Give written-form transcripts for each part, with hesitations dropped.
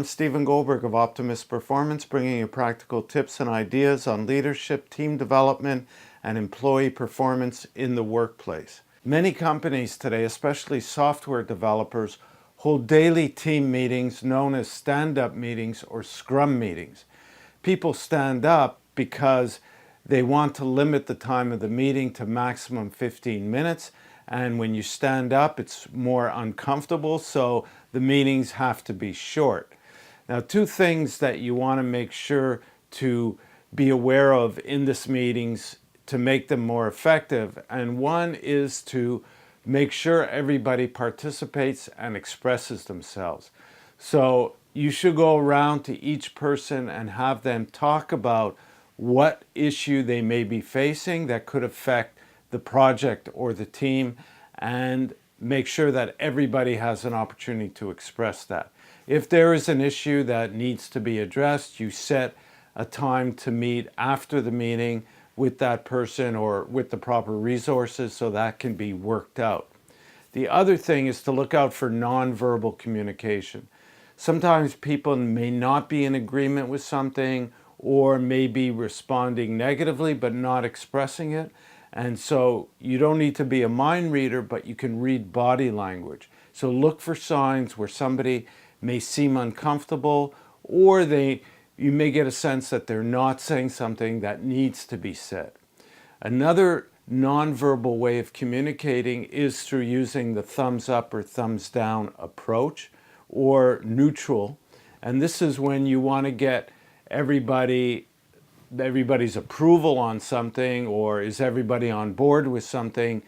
I'm Stephen Goldberg of Optimist Performance, bringing you practical tips and ideas on leadership, team development, and employee performance in the workplace. Many companies today, especially software developers, hold daily team meetings known as stand-up meetings or scrum meetings. People stand up because they want to limit the time of the meeting to maximum 15 minutes. And when you stand up, it's more uncomfortable, so the meetings have to be short. Now, two things that you want to make sure to be aware of in this meetings to make them more effective. And one is to make sure everybody participates and expresses themselves. So you should go around to each person and have them talk about what issue they may be facing that could affect the project or the team, and make sure that everybody has an opportunity to express that. If there is an issue that needs to be addressed, you set a time to meet after the meeting with that person or with the proper resources so that can be worked out. The other thing is to look out for nonverbal communication. Sometimes people may not be in agreement with something or may be responding negatively but not expressing it. And so you don't need to be a mind reader, but you can read body language. So look for signs where somebody may seem uncomfortable, or you may get a sense that they're not saying something that needs to be said. Another nonverbal way of communicating is through using the thumbs up or thumbs down approach, or neutral. And this is when you want to get everybody's approval on something, or is everybody on board with something.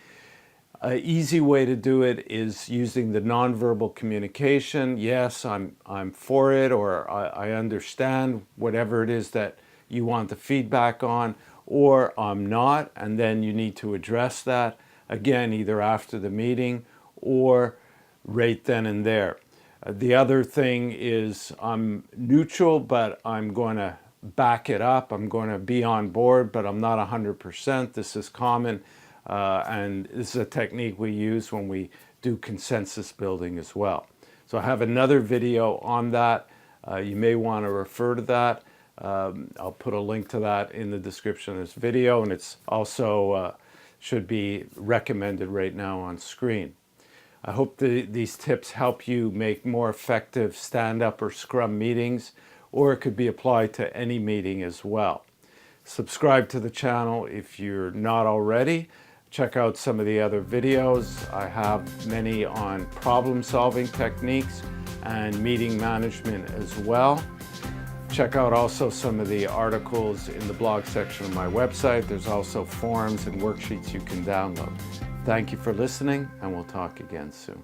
An easy way to do it is using the nonverbal communication. Yes, I'm for it, or I understand whatever it is that you want the feedback on, or I'm not, and then you need to address that, again, either after the meeting or right then and there. The other thing is I'm neutral, but I'm going to back it up. I'm going to be on board, but I'm not 100%. This is common, and this is a technique we use when we do consensus building as well. So I have another video on that. You may want to refer to that. I'll put a link to that in the description of this video, and it's also should be recommended right now on screen. I hope these tips help you make more effective stand-up or scrum meetings, or it could be applied to any meeting as well. Subscribe to the channel if you're not already. Check out some of the other videos. I have many on problem-solving techniques and meeting management as well. Check out also some of the articles in the blog section of my website. There's also forums and worksheets you can download. Thank you for listening, and we'll talk again soon.